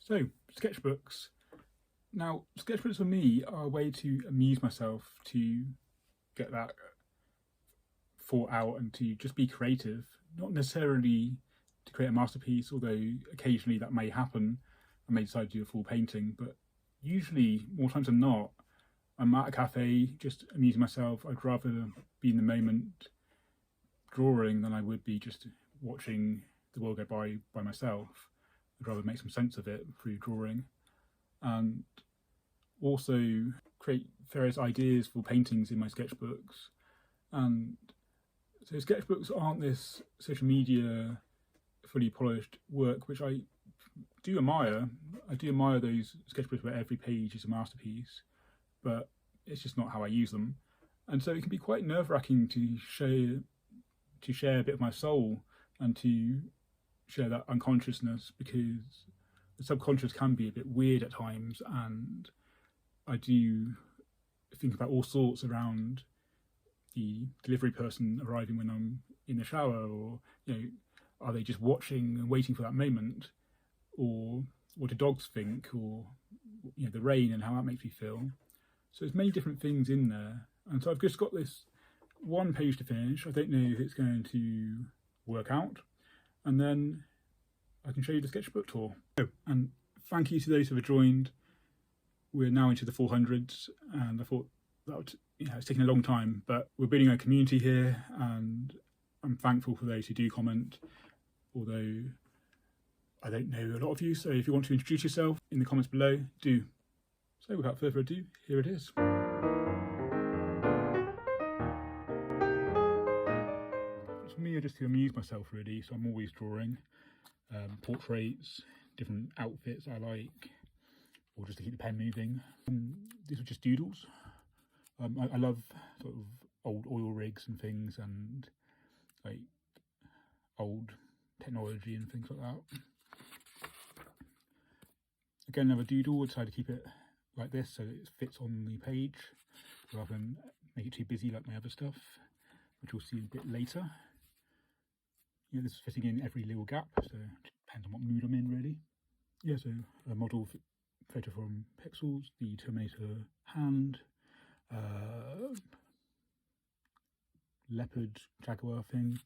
So, sketchbooks. Now, sketchbooks for me are a way to amuse myself, to get that thought out and to just be creative. Not necessarily to create a masterpiece, although occasionally that may happen. I may decide to do a full painting, but usually, more times than not, I'm at a cafe just amusing myself. I'd rather be in the moment drawing than I would be just watching the world go by myself. I'd rather make some sense of it through drawing, and also create various ideas for paintings in my sketchbooks. And so sketchbooks aren't this social media fully polished work, which I do admire. I do admire those sketchbooks where every page is a masterpiece, but it's just not how I use them. And so it can be quite nerve-wracking to share a bit of my soul and to share that unconsciousness, because the subconscious can be a bit weird at times, and I do think about all sorts around the delivery person arriving when I'm in the shower, or are they just watching and waiting for that moment, or what do dogs think, or the rain and how that makes me feel. So there's many different things in there, and so I've just got this one page to finish. I don't know if it's going to work out, and then I can show you the sketchbook tour. Oh, and thank you to those who have joined. We're now into the 400s, and I thought that would, it's taken a long time, but we're building a community here, and I'm thankful for those who do comment, although I don't know a lot of you. So if you want to introduce yourself in the comments below, do. So without further ado, here it is. For me, I just to amuse myself really, so I'm always drawing portraits, different outfits I like, or just to keep the pen moving. These are just doodles. I love sort of old oil rigs and things, and like old technology and things like that. Again, another doodle. I decided to keep it like this so it fits on the page rather than make it too busy like my other stuff, which we'll see a bit later. This is fitting in every little gap, so it depends on what mood I'm in really. So a model photo from Pixels, the Terminator hand, leopard jaguar thing,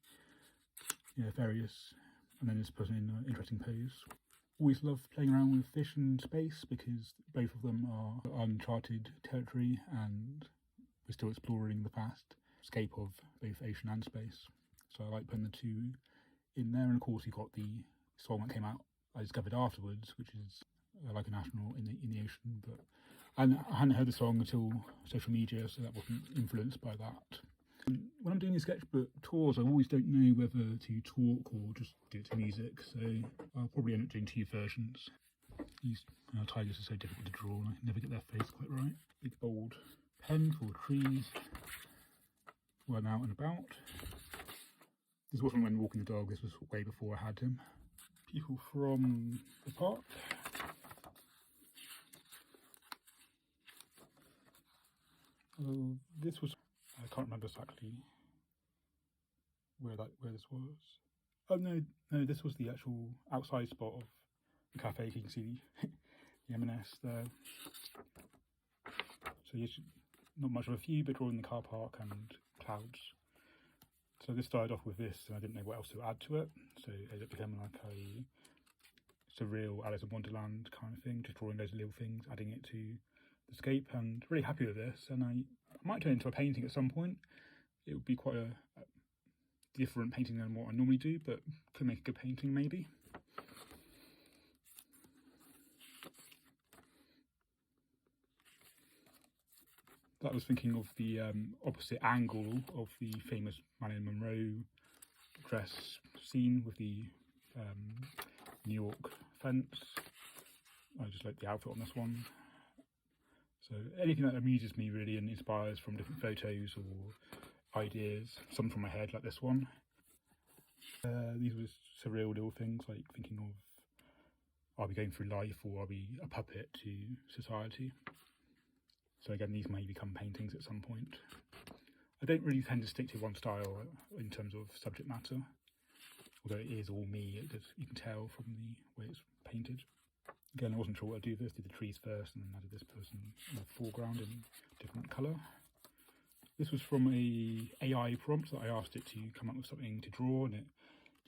various, and then this person in an interesting pose. Always love playing around with fish and space because both of them are uncharted territory, and we're still exploring the vast scape of both ocean and space. So I like putting the two in there, and of course you've got the song that came out I discovered afterwards, which is like an astronaut in the ocean, but I hadn't heard the song until social media, so that wasn't influenced by that. When I'm doing these sketchbook tours, I always don't know whether to talk or just do it to music, so I'll probably end up doing two versions. These tigers are so difficult to draw, and I can never get their face quite right. Big bold pen for trees when I'm out and about. This wasn't when walking the dog, this was way before I had him. People from the park. This was, I can't remember exactly where this was. Oh no, this was the actual outside spot of the cafe. You can see the M&S there. So yes, not much of a view, but drawing the car park and clouds. So this started off with this, and I didn't know what else to add to it. So it ended up becoming like a surreal Alice in Wonderland kind of thing, just drawing those little things, adding it to the scape, and really happy with this. And I might turn it into a painting at some point. It would be quite a different painting than what I normally do, but could make a good painting maybe. That was thinking of the opposite angle of the famous Marilyn Monroe dress scene with the New York fence. I just like the outfit on this one. So anything that amuses me really and inspires from different photos or ideas, some from my head like this one. These were surreal little things, like thinking of, are we going through life or are we a puppet to society? So again, these may become paintings at some point. I don't really tend to stick to one style in terms of subject matter, although it is all me, you can tell from the way it's painted. Again, I wasn't sure what I'd do this. Did the trees first and then added this person in the foreground in different colour. This was from a AI prompt that I asked it to come up with something to draw, and it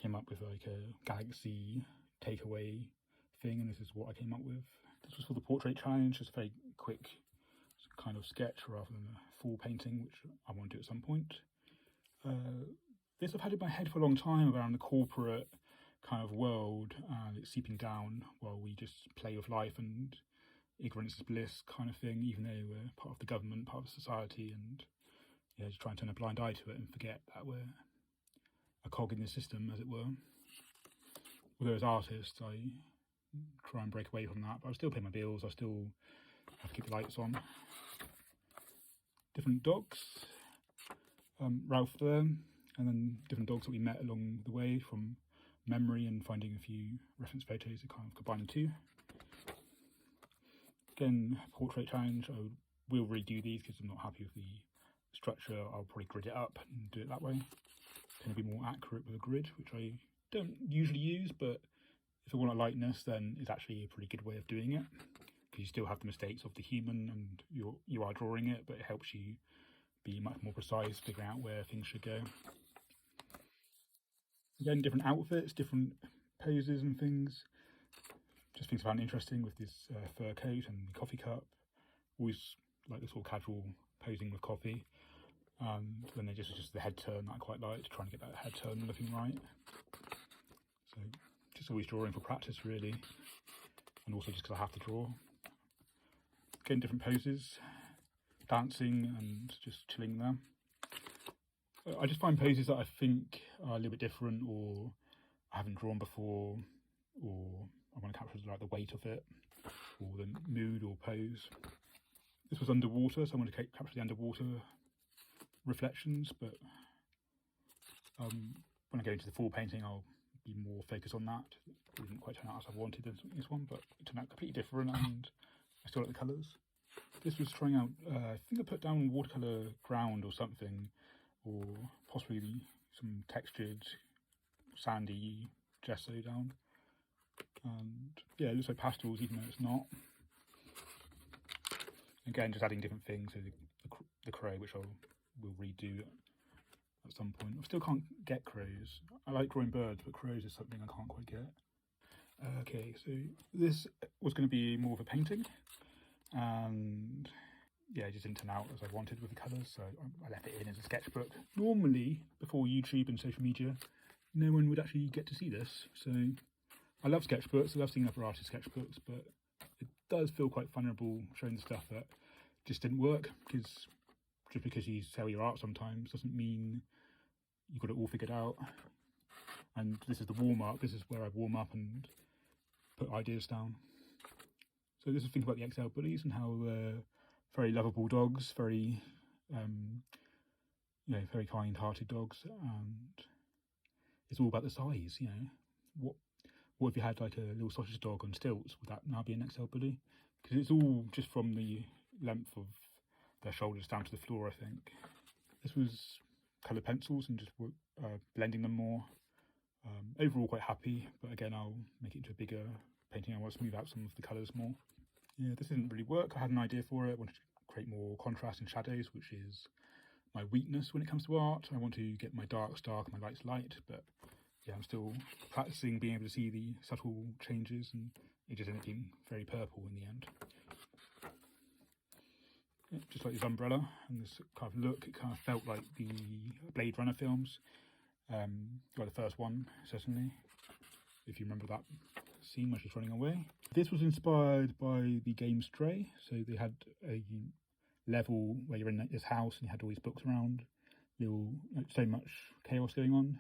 came up with like a galaxy takeaway thing, and this is what I came up with. This was for the portrait challenge, just a very quick kind of sketch rather than a full painting, which I want to do at some point. This I've had in my head for a long time around the corporate kind of world, and it's seeping down while we just play with life, and ignorance is bliss kind of thing, even though we're part of the government, part of society, and yeah, just try and turn a blind eye to it and forget that we're a cog in the system, as it were. Although as artists, I try and break away from that, but I still pay my bills, I still have to keep the lights on. Different dogs, Ralph there, and then different dogs that we met along the way from memory, and finding a few reference photos that kind of combine the two. Again, portrait challenge, I will redo these because I'm not happy with the structure. I'll probably grid it up and do it that way. Tend to be more accurate with a grid, which I don't usually use, but if I want a lightness, then it's actually a pretty good way of doing it, because you still have the mistakes of the human and you are drawing it, but it helps you be much more precise, figuring out where things should go. Again, different outfits, different poses and things. Just things I found interesting with this fur coat and the coffee cup. Always like this sort of casual posing with coffee. And then there's just the head turn that I quite liked, trying to get that head turn looking right. So just always drawing for practice, really. And also just because I have to draw. Again, different poses, dancing and just chilling there. I just find poses that I think are a little bit different, or I haven't drawn before, or I want to capture like the weight of it, or the mood or pose. This was underwater, so I want to capture the underwater reflections, but when I go into the full painting, I'll be more focused on that. It didn't quite turn out as I wanted in this one, but it turned out completely different, and I still like the colours. This was trying out, I think I put down watercolour ground or something, or possibly some textured sandy gesso down, and yeah, it looks like pastels even though it's not. Again, just adding different things, so the crow, which will redo at some point. I still can't get crows. I like drawing birds, but crows is something I can't quite get. Okay, so this was going to be more of a painting, and yeah, it just didn't turn out as I wanted with the colours, so I left it in as a sketchbook. Normally, before YouTube and social media, no one would actually get to see this, so I love sketchbooks, I love seeing other artists' sketchbooks, but it does feel quite vulnerable showing the stuff that just didn't work, because just because you sell your art sometimes doesn't mean you've got it all figured out. And this is the warm-up, this is where I warm up and put ideas down. So this is thinking about the XL bullies and how they're very lovable dogs, very, very kind-hearted dogs, and it's all about the size. What if you had like a little sausage dog on stilts? Would that now be an XL bully? Because it's all just from the length of their shoulders down to the floor, I think. This was coloured pencils and just blending them more. Overall quite happy, but again I'll make it into a bigger painting. I want to smooth out some of the colours more. Yeah, this didn't really work. I had an idea for it. I wanted to create more contrast and shadows, which is my weakness when it comes to art. I want to get my darks dark and my lights light, but yeah, I'm still practicing being able to see the subtle changes, and it just ended up being very purple in the end. Yeah, just like this umbrella and this kind of look, it kind of felt like the Blade Runner films. Like the first one, certainly, if you remember that scene where she's running away. This was inspired by the game Stray, so they had a level where you're in this house and you had all these books around, so much chaos going on.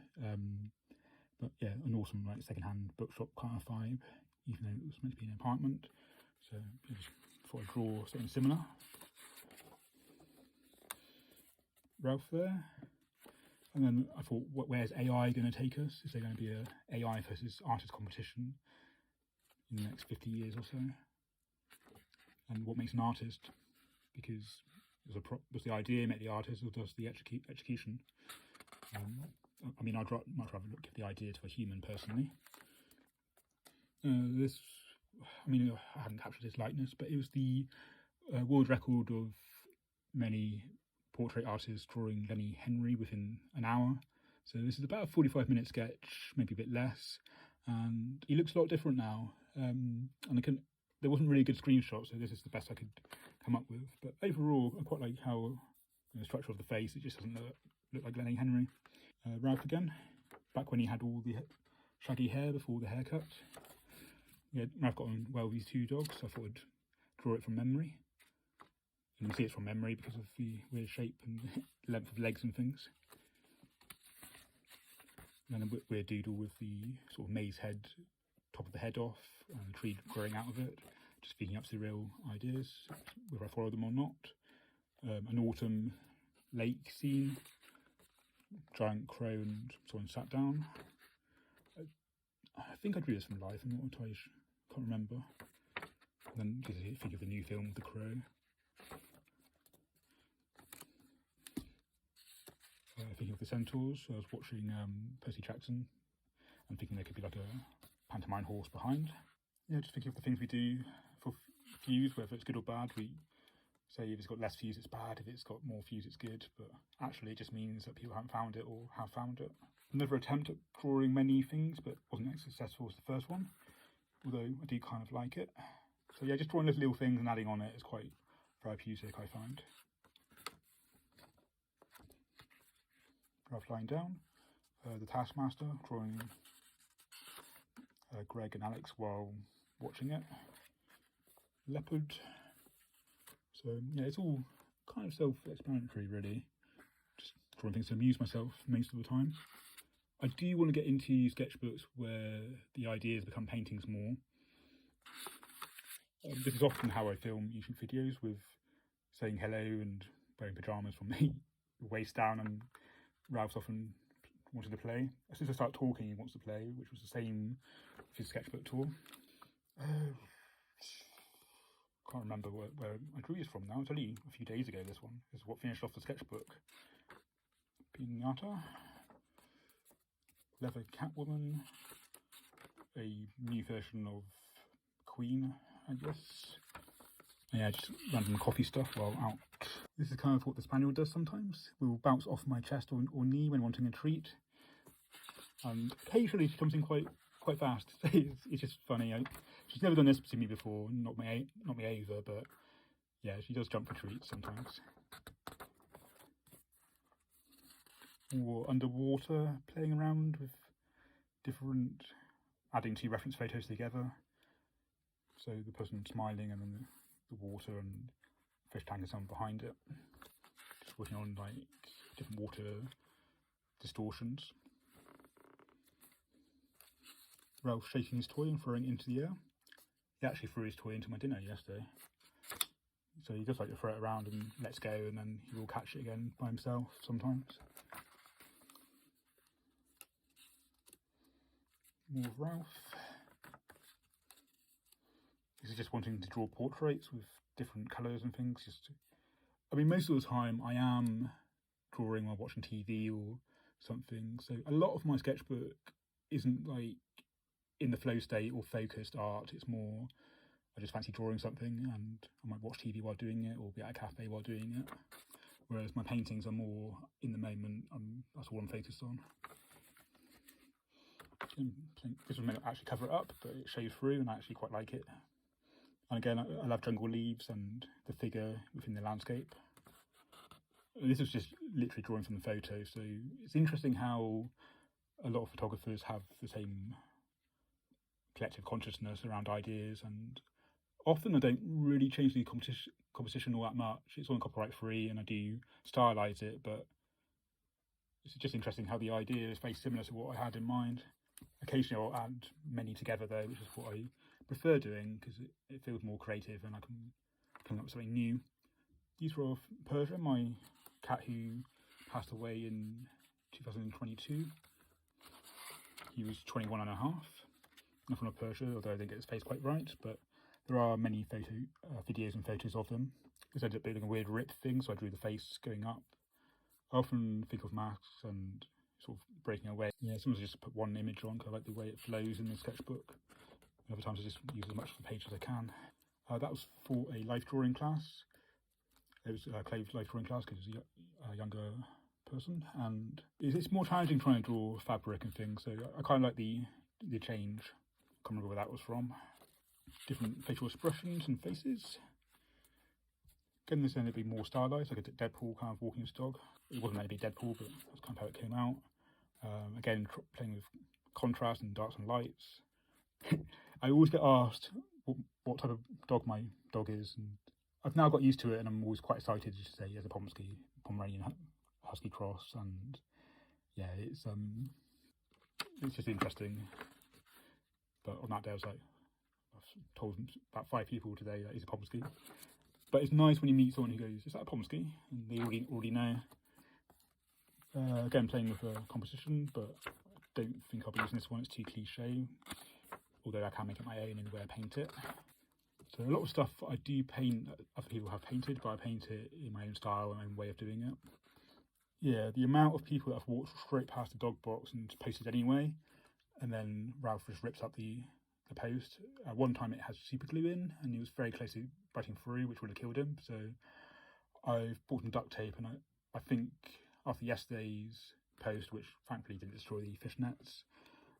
But yeah, an awesome second-hand bookshop kind of vibe, even though it was meant to be an apartment. So I just thought I'd draw something similar. Ralph there. And then I thought, where's AI going to take us? Is there going to be a AI versus artist competition in the next 50 years or so? And what makes an artist? Because does the idea make the artist, or does the execution? I mean, I'd much rather give the idea to a human personally. This I mean, I haven't captured his likeness, but it was the world record of many portrait artists drawing Lenny Henry within an hour. So this is about a 45-minute sketch, maybe a bit less, and he looks a lot different now. And there wasn't really a good screenshot, so this is the best I could come up with. But overall, I quite like how the structure of the face, it just doesn't look like Lenny Henry. Ralph again, back when he had all the shaggy hair before the haircut. Yeah, Ralph got on well with these two dogs, so I thought I'd draw it from memory. You can see it's from memory because of the weird shape and length of legs and things. And then a weird doodle with the sort of maze head, top of the head off, and the tree growing out of it, just feeding up surreal ideas, whether I follow them or not. An autumn lake scene, giant crow and someone sat down. I think I drew this from life, I'm not entirely sure, can't remember. And then think of the new film, The Crow. Thinking of the centaurs, I was watching Percy Jackson and thinking there could be like a pantomime horse behind. Yeah, just thinking of the things we do for views, whether it's good or bad. We say if it's got less views it's bad, if it's got more views it's good, but actually it just means that people haven't found it or have found it. Another attempt at drawing many things, but wasn't as successful as the first one, although I do kind of like it. So yeah, just drawing little things and adding on it is quite therapeutic, I find. Ralph lying down, the Taskmaster drawing Greg and Alex while watching it. Leopard. So yeah, it's all kind of self-explanatory really. Just drawing things to amuse myself most of the time. I do want to get into sketchbooks where the ideas become paintings more. This is often how I film YouTube videos, with saying hello and wearing pyjamas from the waist down, and Ralph's often wanted to play. As soon as I start talking, he wants to play, which was the same with his sketchbook tour. Can't remember where I drew this from now. It's only a few days ago, this one. This is what finished off the sketchbook. Pinata. Leather Catwoman. A new version of Queen, I guess. Yeah, just random coffee stuff while out. This is kind of what the spaniel does sometimes. It will bounce off my chest or knee when wanting a treat. And occasionally she comes in quite fast. It's just funny. She's never done this to me before, not me either, but yeah, she does jump for treats sometimes. Or underwater, playing around with different, adding two reference photos together. So the person smiling and then the water and fish tank and someone behind it. Just working on like different water distortions. Ralph shaking his toy and throwing it into the air. He actually threw his toy into my dinner yesterday. So he just like to throw it around and lets go, and then he will catch it again by himself sometimes. More of Ralph. This is just wanting to draw portraits with different colours and things. I mean, most of the time I am drawing while watching TV or something. So a lot of my sketchbook isn't like in the flow state or focused art. It's more, I just fancy drawing something and I might watch TV while doing it or be at a cafe while doing it. Whereas my paintings are more in the moment. That's all I'm focused on. This was meant to actually cover it up, but it shows through and I actually quite like it. And again, I love jungle leaves and the figure within the landscape. This is just literally drawing from the photo, so it's interesting how a lot of photographers have the same collective consciousness around ideas, and often I don't really change the composition all that much. It's all copyright free and I do stylize it, but it's just interesting how the idea is very similar to what I had in mind. Occasionally I'll add many together though, which is what I prefer doing because it feels more creative and I can come up with something new. These were of Persia, my cat who passed away in 2022. He was 21 and a half. Nothing of Persia, although I didn't get his face quite right, but there are many videos and photos of them. This ended up being a weird rip thing, so I drew the face going up. I often think of masks and sort of breaking away. Yeah, sometimes I just put one image on because I like the way it flows in the sketchbook. Other times I just use as much of the page as I can. That was for a life drawing class. It was Clave's life drawing class because he was a younger person, and it's more challenging trying to draw fabric and things, so I kind of like the change. I can't remember where that was from. Different facial expressions and faces. Again, this ended up being more stylized, like a Deadpool kind of walking his dog. It wasn't meant to be Deadpool, but that's kind of how it came out. Again, playing with contrast and darks and lights. I always get asked what type of dog my dog is, and I've now got used to it, and I'm always quite excited to say he has a Pomeranian Husky cross, and yeah, it's just interesting. But on that day, I was like, I've told about 5 people today that he's a Pomsky. But it's nice when you meet someone who goes, "Is that a Pomsky?" And they already know. Again, playing with a composition, but I don't think I'll be using this one. It's too cliche. Although I can make it my own in the way I paint it. So a lot of stuff I do paint that other people have painted, but I paint it in my own style and my own way of doing it. Yeah, the amount of people that have walked straight past the dog box and posted anyway, and then Ralph just rips up the post. One time it has super glue in, and he was very close to biting through, which would have killed him. So I've bought some duct tape, and I think after yesterday's post, which thankfully didn't destroy the fishnets,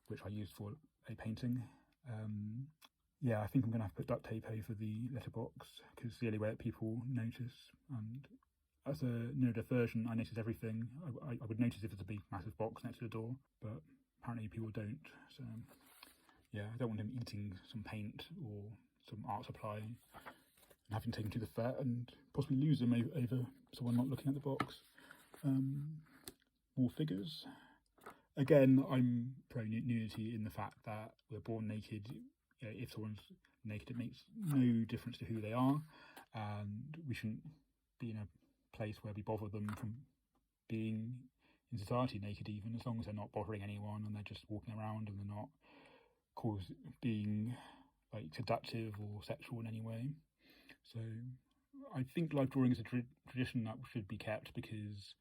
which I used for a painting, yeah, I think I'm going to have to put duct tape over the letterbox, because it's the only way that people notice. And as a neurodivergent, I notice everything. I would notice if there's a big massive box next to the door, but apparently people don't. So yeah, I don't want him eating some paint or some art supply and having to take him to the vet and possibly lose him over someone not looking at the box. More figures. Again, I'm pro nudity in the fact that we're born naked. You know, if someone's naked, it makes no difference to who they are, and we shouldn't be in a place where we bother them from being in society naked, even as long as they're not bothering anyone and they're just walking around and they're not being like seductive or sexual in any way. So I think life drawing is a tradition that should be kept, because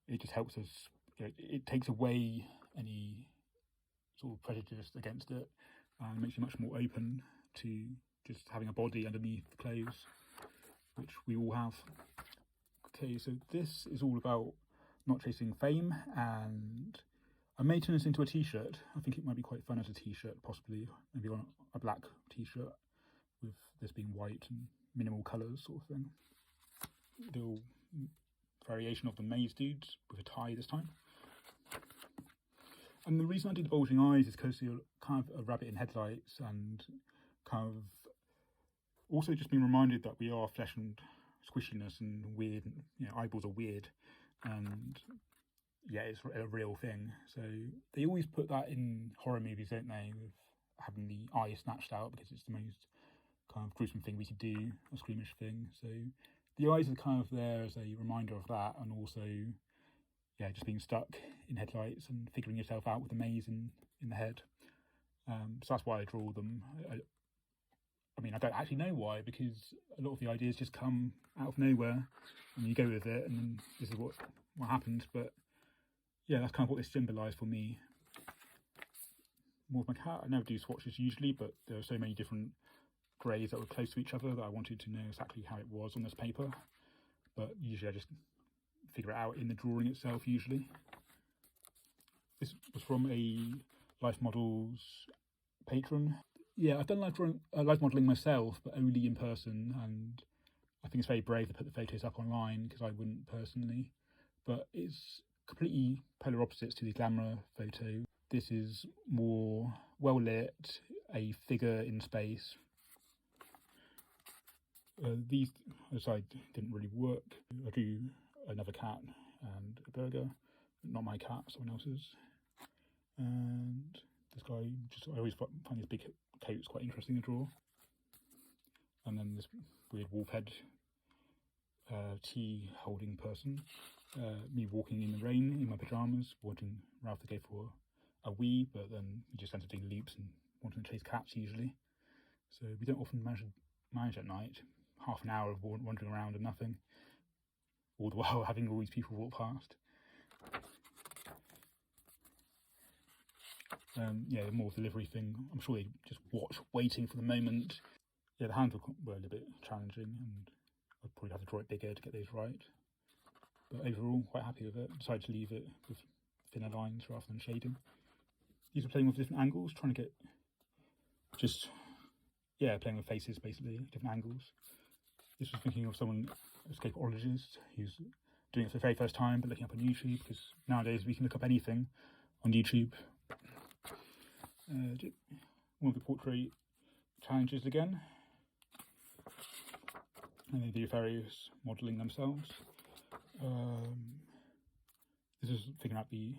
it just helps us. It takes away any sort of prejudice against it, and makes you much more open to just having a body underneath the clothes, which we all have. Okay, so this is all about not chasing fame, and I may turn this into a t-shirt. I think it might be quite fun as a t-shirt, possibly maybe on a black t-shirt with this being white and minimal colours sort of thing. Little variation of the maze dudes with a tie this time. And the reason I did the bulging eyes is because you're kind of a rabbit in headlights, and kind of also just being reminded that we are flesh and squishiness and weird. You know, eyeballs are weird, and yeah, it's a real thing. So they always put that in horror movies, don't they, with having the eye snatched out, because it's the most kind of gruesome thing we could do, a squeamish thing. So the eyes are kind of there as a reminder of that, and also, yeah, just being stuck in headlights and figuring yourself out with a maze in the head. So that's why I draw them. I mean, I don't actually know why, because a lot of the ideas just come out of nowhere, and you go with it, and then this is what happens. But yeah, that's kind of what this symbolised for me. More of my cat. I never do swatches usually, but there are so many different greys that were close to each other that I wanted to know exactly how it was on this paper. But usually I just figure it out in the drawing itself, usually. This was from a Life Models patron. Yeah, I've done life modelling myself, but only in person, and I think it's very brave to put the photos up online, because I wouldn't personally. But it's completely polar opposites to the glamour photo. This is more well lit, a figure in space. These aside didn't really work. I drew another cat and a burger, not my cat, someone else's. And this guy, I always find his big coats quite interesting to draw. And then this weird wolf head tea holding person. Me walking in the rain in my pyjamas, wanting Ralph to go for a wee, but then he just ends up doing loops and wanting to chase cats usually. So we don't often manage at night. Half an hour of wandering around and nothing, all the while having all these people walk past. Yeah, more delivery thing. I'm sure they just waiting for the moment. Yeah, the hands were a little bit challenging, and I'd probably have to draw it bigger to get those right. But overall, quite happy with it. Decided to leave it with thinner lines rather than shading. These are playing with different angles, trying to get playing with faces basically, different angles. This was thinking of someone, a escapologist, who's doing it for the very first time, but looking up on YouTube, because nowadays we can look up anything on YouTube. One of the portrait challenges again, and they do various modelling themselves. This is figuring out the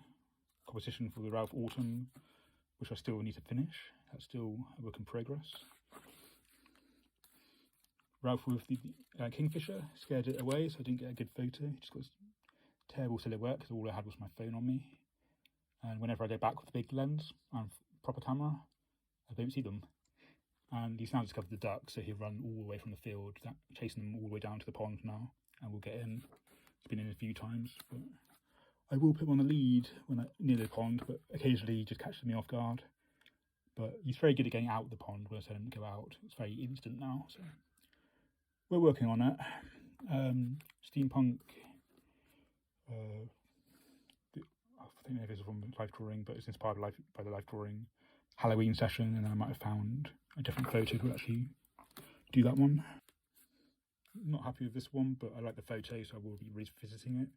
composition for the Ralph Autumn, which I still need to finish. That's still a work in progress. Ralph with the kingfisher scared it away, so I didn't get a good photo. It just got a terrible silhouette because all I had was my phone on me. And whenever I go back with a big lens and proper camera, I don't see them. And he's now discovered the duck, so he'll run all the way from the field, chasing them all the way down to the pond now, and we'll get in. He's been in a few times, but I will put him on the lead when near the pond, but occasionally he just catches me off guard. But he's very good at getting out of the pond when I tell him to go out. It's very instant now, so we're working on it. Steampunk. I think this is from life drawing, but it's inspired by the life drawing Halloween session, and I might have found a different photo to actually do that one. Not happy with this one, but I like the photo, so I will be revisiting it.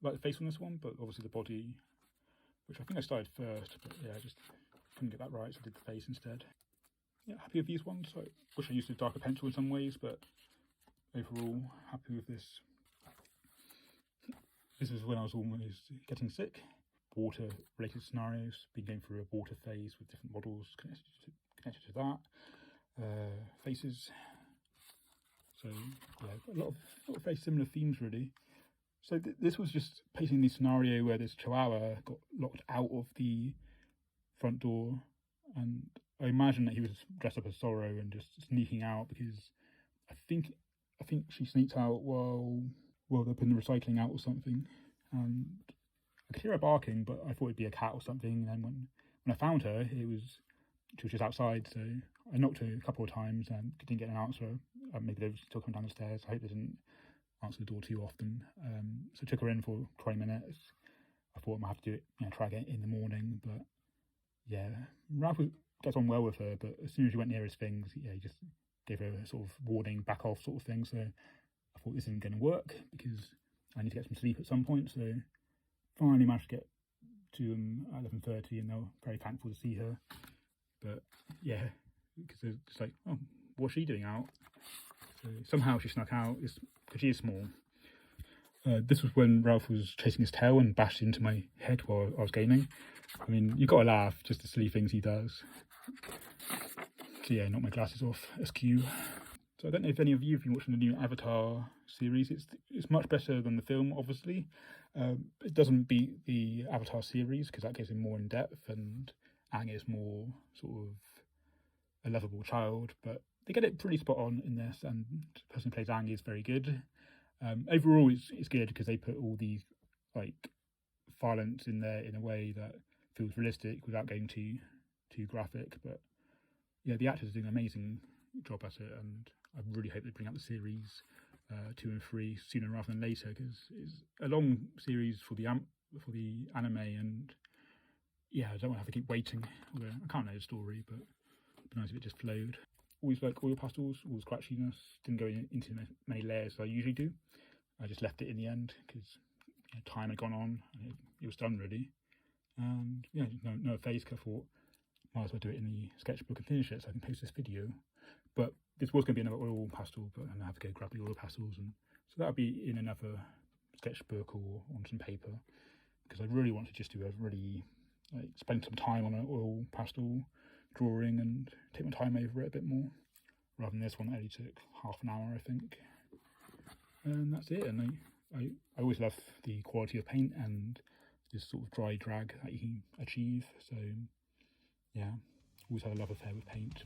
I like the face on this one, but obviously the body, which I think I started first, but yeah, I just couldn't get that right, so I did the face instead. Yeah, happy with these ones. I wish I used a darker pencil in some ways, but overall, happy with this. This is when I was almost getting sick. Water-related scenarios, been going through a water phase with different models connected to that. Faces. So yeah, a lot of very similar themes really. So this was just painting the scenario where this chihuahua got locked out of the front door, and I imagine that he was dressed up as Sorrow and just sneaking out, because I think she sneaked out while they're putting the recycling out or something, and I could hear her barking, but I thought it'd be a cat or something. And then when I found her, she was just outside, so I knocked her a couple of times and didn't get an answer. Maybe they were still coming down the stairs. I hope they didn't answer the door too often. So I took her in for 20 minutes. I thought I might have to do it, try again in the morning, but yeah, Ralph gets on well with her, but as soon as she went near his things, he just gave her a sort of warning, back off sort of thing. So I thought this isn't going to work because I need to get some sleep at some point. So finally managed to get to them at 11:30, and they were very thankful to see her. But yeah, because they're just like, oh, what's she doing out? So somehow she snuck out, because she is small. This was when Ralph was chasing his tail and bashed into my head while I was gaming. I mean, you've got to laugh, just the silly things he does. So yeah, knock my glasses off, SQ. So I don't know if any of you have been watching the new Avatar series. It's much better than the film, obviously. It doesn't beat the Avatar series, because that gives him more in depth, and Aang is more sort of a lovable child, but they get it pretty spot on in this, and the person who plays Aang is very good. Overall, it's good because they put all these like violence in there in a way that feels realistic without going too graphic. But yeah, the actors are doing an amazing job at it, and I really hope they bring out the series 2 and 3 sooner rather than later, because it's a long series for the anime, and yeah, I don't want to have to keep waiting. Although I can't know the story, but it'd be nice if it just flowed. Always like oil pastels, all the scratchiness. Didn't go into many layers as I usually do. I just left it in the end because time had gone on and it was done really. And yeah, no phase. I thought might as well do it in the sketchbook and finish it so I can post this video. But this was going to be another oil pastel, but I have to go grab the oil pastels, and so that'll be in another sketchbook or on some paper, because I really want to just do a really spend some time on an oil pastel drawing and take my time over it a bit more, rather than this one that only took half an hour, I think. And that's it. And I always love the quality of paint and this sort of dry drag that you can achieve. So yeah, always had a love affair with paint.